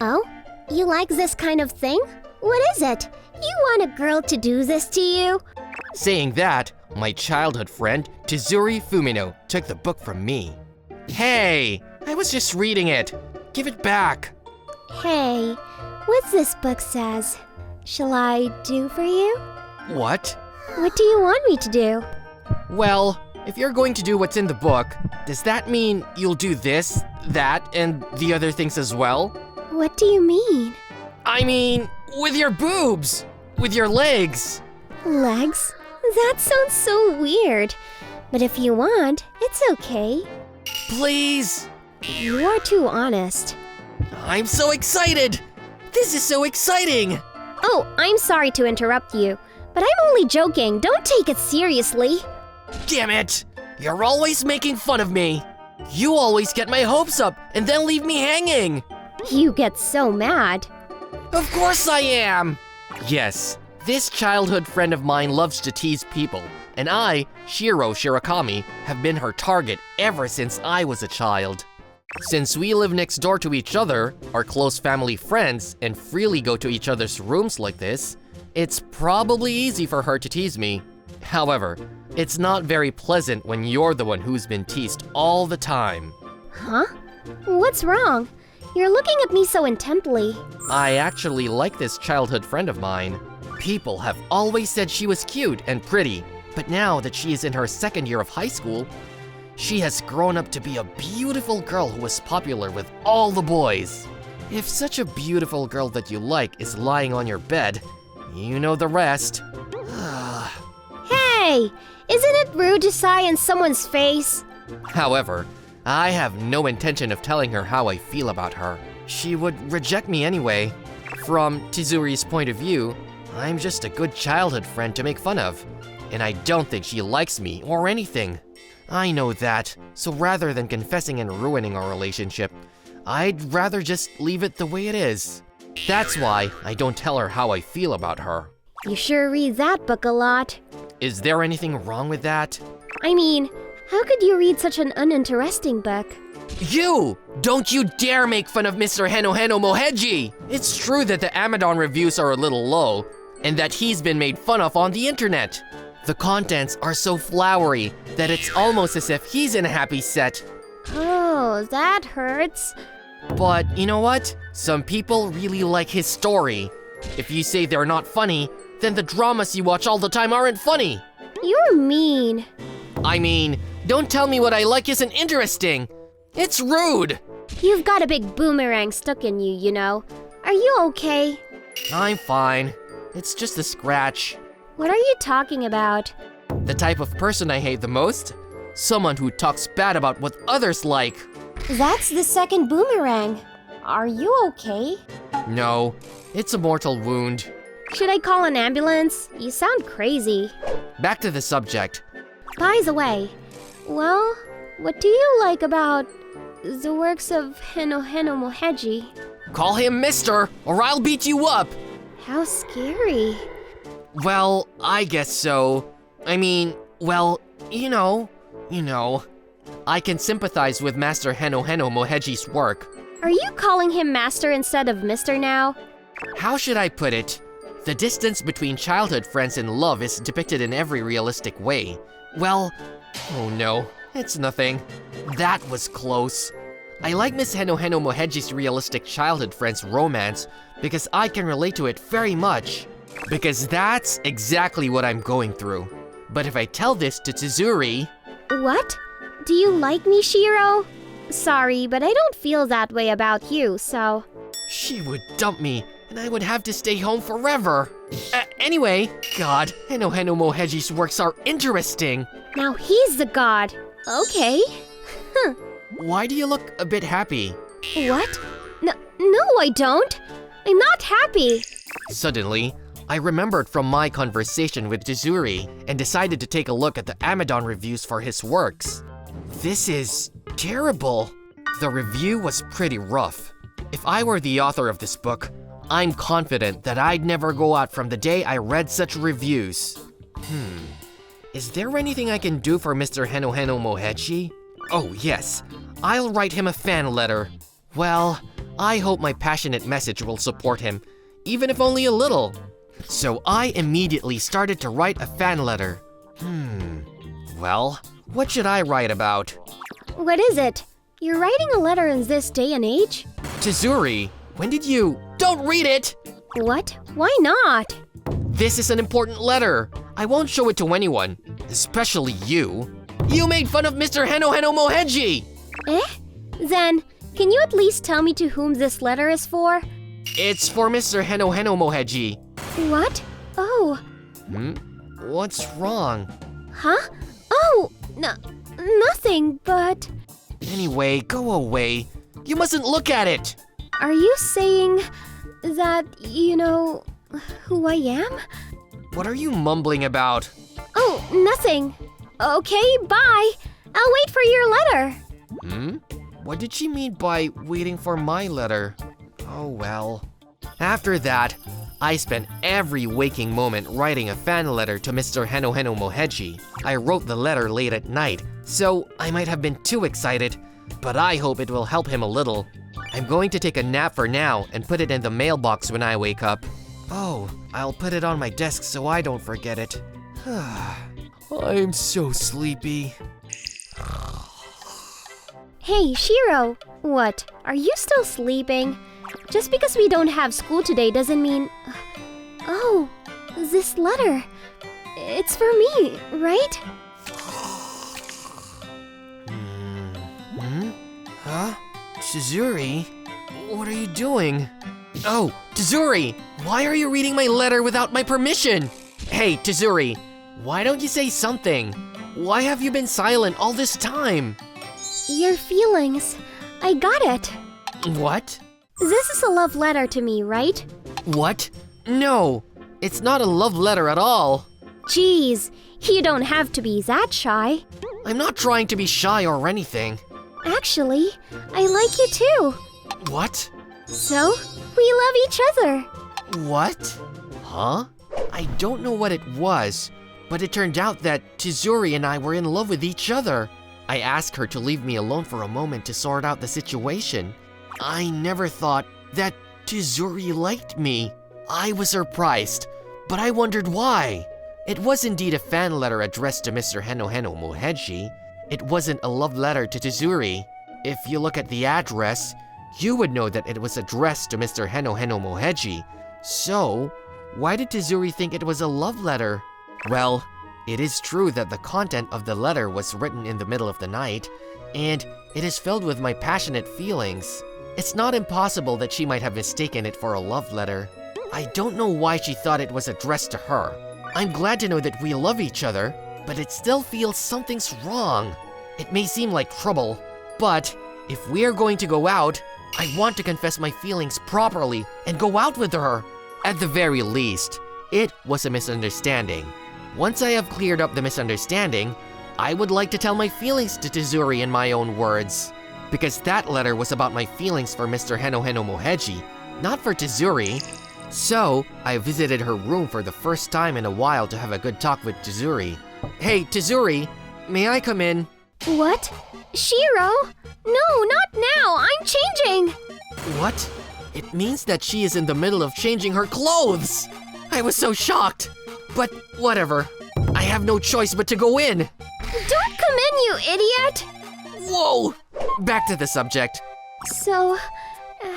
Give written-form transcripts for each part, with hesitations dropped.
Oh? You like this kind of thing? What is it? You want a girl to do this to you? Saying that, my childhood friend, Tizuri Fumino, took the book from me. Hey, I was just reading it. Give it back. Hey, what's this book says? Shall I do for you? What? What do you want me to do? Well, if you're going to do what's in the book, does that mean you'll do this, that, and the other things as well? What do you mean? I mean, with your boobs, with your legs. Legs? That sounds so weird. But if you want, it's okay. Please. You are too honest. I'm so excited. This is so exciting. Oh, I'm sorry to interrupt you, but I'm only joking. Don't take it seriously. Damn it. You're always making fun of me. You always get my hopes up and then leave me hanging. You get so mad. Of course I am. Yes, this childhood friend of mine loves to tease people, and I, Shiro Shirakami, have been her target ever since I was a child. Since we live next door to each other, are close family friends, and freely go to each other's rooms like this, it's probably easy for her to tease me. However, it's not very pleasant when you're the one who's been teased all the time. Huh? What's wrong? You're looking at me so intently. I actually like this childhood friend of mine. People have always said she was cute and pretty, but now that she is in her second year of high school, she has grown up to be a beautiful girl who is popular with all the boys. If such a beautiful girl that you like is lying on your bed, you know the rest. Hey! Isn't it rude to sigh in someone's face? However, I have no intention of telling her how I feel about her. She would reject me anyway. From Tizuri's point of view, I'm just a good childhood friend to make fun of, and I don't think she likes me or anything. I know that, so rather than confessing and ruining our relationship, I'd rather just leave it the way it is. That's why I don't tell her how I feel about her. You sure read that book a lot. Is there anything wrong with that? I mean, how could you read such an uninteresting book? You! Don't you dare make fun of Mr. Heno Heno Moheji! It's true that the Amadon reviews are a little low, and that he's been made fun of on the internet. The contents are so flowery that it's almost as if he's in a happy set. Oh, that hurts. But you know what? Some people really like his story. If you say they're not funny, then the dramas you watch all the time aren't funny. You're mean. I mean, don't tell me what I like isn't interesting. It's rude. You've got a big boomerang stuck in you, you know. Are you okay? I'm fine. It's just a scratch. What are you talking about? The type of person I hate the most? Someone who talks bad about what others like. That's the second boomerang. Are you okay? No, it's a mortal wound. Should I call an ambulance? You sound crazy. Back to the subject. By the way, well, what do you like about the works of Heno Heno Moheji? Call him Mister, or I'll beat you up. How scary. Well, I guess so. I mean, well, you know. I can sympathize with Master Heno Heno Moheji's work. Are you calling him Master instead of Mister now? How should I put it? The distance between childhood friends and love is depicted in every realistic way. Well, oh no, it's nothing. That was close. I like Miss Heno Heno Moheji's realistic childhood friends romance because I can relate to it very much. Because that's exactly what I'm going through. But if I tell this to Tizuri... What? Do you like me, Shiro? Sorry, but I don't feel that way about you, so... She would dump me, and I would have to stay home forever. Anyway, God, Heno Heno Moheji's works are interesting. Now he's the god. Okay. Why do you look a bit happy? What? No, I don't. I'm not happy. Suddenly, I remembered from my conversation with Tizuri and decided to take a look at the Amadon reviews for his works. This is terrible. The review was pretty rough. If I were the author of this book, I'm confident that I'd never go out from the day I read such reviews. Is there anything I can do for Mr. Heno Heno Moheji? Oh yes, I'll write him a fan letter. Well, I hope my passionate message will support him, even if only a little. So I immediately started to write a fan letter. Well, what should I write about? What is it? You're writing a letter in this day and age? Tizuri, when did you— Don't read it! What? Why not? This is an important letter. I won't show it to anyone, especially you. You made fun of Mr. Heno Moheji! Eh? Then, can you at least tell me to whom this letter is for? It's for Mr. Heno Moheji. What? Oh. What's wrong? Huh? Oh, nothing, but... Anyway, go away. You mustn't look at it. Are you saying that you know who I am? What are you mumbling about? Oh, nothing. Okay, bye. I'll wait for your letter. What did she mean by waiting for my letter? Oh well. After that, I spent every waking moment writing a fan letter to Mr. Heno Moheji. I wrote the letter late at night, so I might have been too excited, but I hope it will help him a little. I'm going to take a nap for now and put it in the mailbox when I wake up. Oh, I'll put it on my desk so I don't forget it. I'm so sleepy. Hey, Shiro. What? Are you still sleeping? Just because we don't have school today doesn't mean... Oh, this letter. It's for me, right? Huh? Tizuri? What are you doing? Oh, Tizuri! Why are you reading my letter without my permission? Hey, Tizuri, why don't you say something? Why have you been silent all this time? Your feelings. I got it. What? This is a love letter to me, right? What? No, it's not a love letter at all. Jeez, you don't have to be that shy. I'm not trying to be shy or anything. Actually, I like you too. What? So, we love each other. What? Huh? I don't know what it was, but it turned out that Tizuri and I were in love with each other. I asked her to leave me alone for a moment to sort out the situation. I never thought that Tizuri liked me. I was surprised, but I wondered why. It was indeed a fan letter addressed to Mr. Heno Moheji. It wasn't a love letter to Tizuri. If you look at the address, you would know that it was addressed to Mr. Heno Moheji. So, why did Tizuri think it was a love letter? Well, it is true that the content of the letter was written in the middle of the night, and it is filled with my passionate feelings. It's not impossible that she might have mistaken it for a love letter. I don't know why she thought it was addressed to her. I'm glad to know that we love each other, but it still feels something's wrong. It may seem like trouble, but if we are going to go out, I want to confess my feelings properly and go out with her. At the very least, it was a misunderstanding. Once I have cleared up the misunderstanding, I would like to tell my feelings to Tizuri in my own words. Because that letter was about my feelings for Mr. Heno Moheji, not for Tizuri. So, I visited her room for the first time in a while to have a good talk with Tizuri. Hey, Tizuri, may I come in? What? Shiro? No, not now! I'm changing! What? It means that she is in the middle of changing her clothes! I was so shocked! But whatever. I have no choice but to go in! Don't come in, you idiot! Whoa! Back to the subject. So,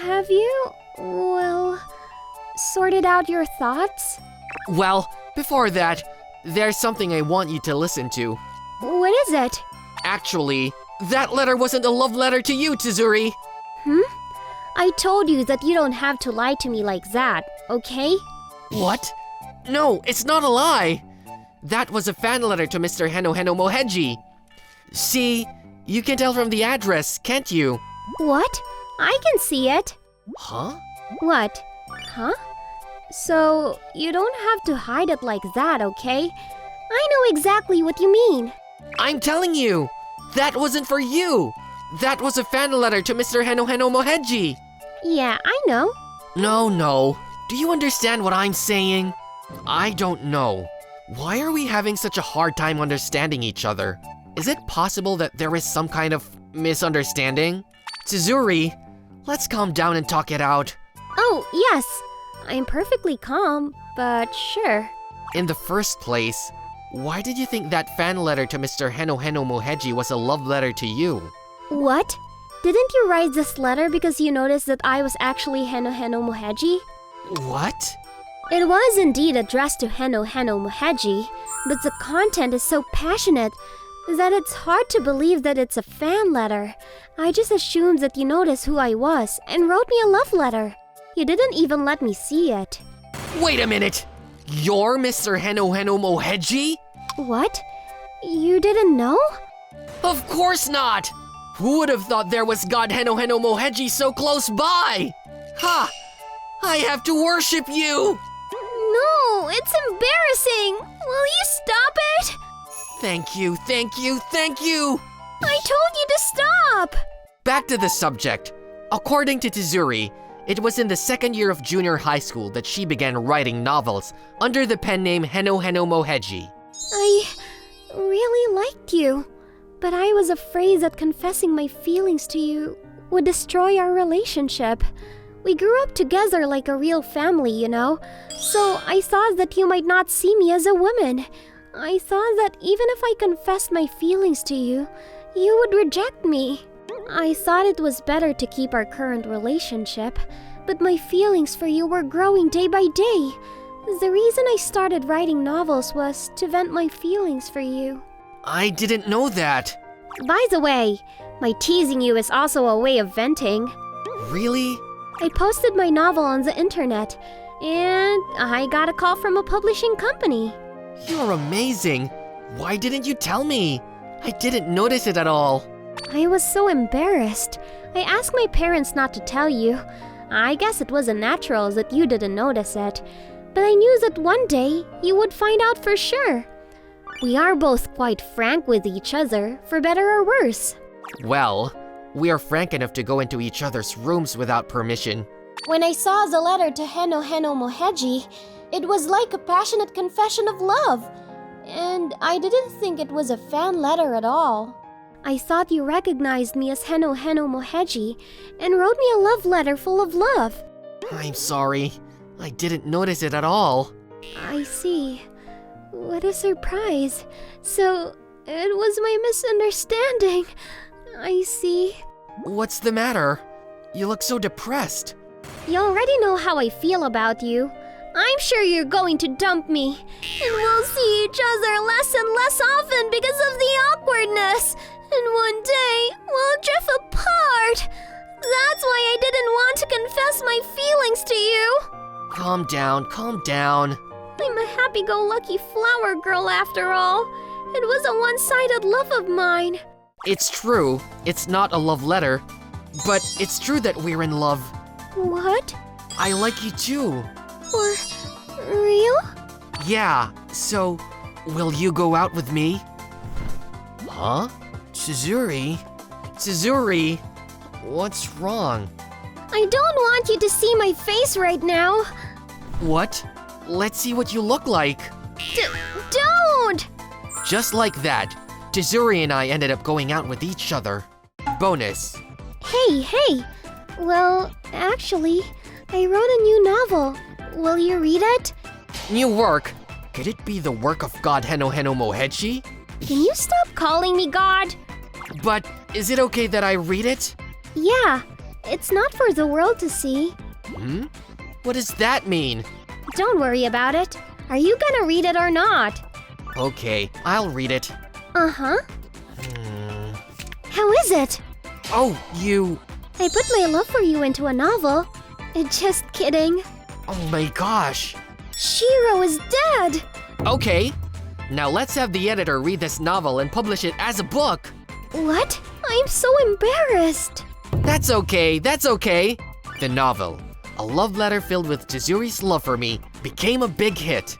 have you, well, sorted out your thoughts? Well, before that, there's something I want you to listen to. What is it? Actually, that letter wasn't a love letter to you, Tizuri! I told you that you don't have to lie to me like that, okay? What? No, it's not a lie! That was a fan letter to Mr. Heno Moheji. See, you can tell from the address, can't you? What? I can see it. Huh? What? Huh? So, you don't have to hide it like that, okay? I know exactly what you mean. I'm telling you! That wasn't for you! That was a fan letter to Mr. Heno Moheji! Yeah, I know. No. Do you understand what I'm saying? I don't know. Why are we having such a hard time understanding each other? Is it possible that there is some kind of misunderstanding? Tizuri, Let's calm down and talk it out. Oh, yes. I'm perfectly calm, but sure. In the first place, why did you think that fan letter to Mr. Heno Heno Moheji was a love letter to you? What? Didn't you write this letter because you noticed that I was actually Heno Heno Moheji? What? It was indeed addressed to Heno Heno Moheji, but the content is so passionate that it's hard to believe that it's a fan letter. I just assumed that you noticed who I was and wrote me a love letter. You didn't even let me see it. Wait a minute! You're Mr. Heno Heno Moheji? What? You didn't know? Of course not! Who would have thought there was God Heno Heno Moheji so close by? Ha! I have to worship you! No, it's embarrassing! Will you stop it? Thank you, thank you, thank you! I told you to stop! Back to the subject. According to Tizuri, it was in the second year of junior high school that she began writing novels under the pen name Heno Heno Moheji. I really liked you, but I was afraid that confessing my feelings to you would destroy our relationship. We grew up together like a real family, you know, so I thought that you might not see me as a woman. I thought that even if I confessed my feelings to you, you would reject me. I thought it was better to keep our current relationship, but my feelings for you were growing day by day. The reason I started writing novels was to vent my feelings for you. I didn't know that. By the way, my teasing you is also a way of venting. Really? I posted my novel on the internet, and I got a call from a publishing company. You're amazing. Why didn't you tell me? I didn't notice it at all. I was so embarrassed. I asked my parents not to tell you. I guess it wasn't natural that you didn't notice it. But I knew that one day you would find out for sure. We are both quite frank with each other, for better or worse. Well, we are frank enough to go into each other's rooms without permission. When I saw the letter to Heno Heno Moheji, it was like a passionate confession of love. And I didn't think it was a fan letter at all. I thought you recognized me as Heno Heno Moheji and wrote me a love letter full of love. I'm sorry. I didn't notice it at all. I see. What a surprise. So, it was my misunderstanding. I see. What's the matter? You look so depressed. You already know how I feel about you. I'm sure you're going to dump me. And we'll see each other less and less often because of the awkwardness. And one day, we'll drift apart. That's why I didn't want to confess my feelings to you. Calm down, calm down. I'm a happy-go-lucky flower girl after all. It was a one-sided love of mine. It's true, it's not a love letter, but it's true that we're in love. What? I like you too. For real? Yeah, so will you go out with me? Huh? Tizuri? Tizuri? What's wrong? I don't want you to see my face right now. What? Let's see what you look like. Don't! Just like that, Tizuri and I ended up going out with each other. Bonus. Hey! Well, actually, I wrote a new novel. Will you read it? New work? Could it be the work of God Heno Heno Moheji? Can you stop calling me God? But is it okay that I read it? Yeah, it's not for the world to see. What does that mean? Don't worry about it. Are you gonna read it or not? Okay, I'll read it. Uh-huh. How is it? Oh, you... I put my love for you into a novel. Just kidding. Oh my gosh. Shiro is dead! Okay, now let's have the editor read this novel and publish it as a book. What? I'm so embarrassed. That's okay, that's okay. The novel, a love letter filled with Tizuri's love for me, became a big hit.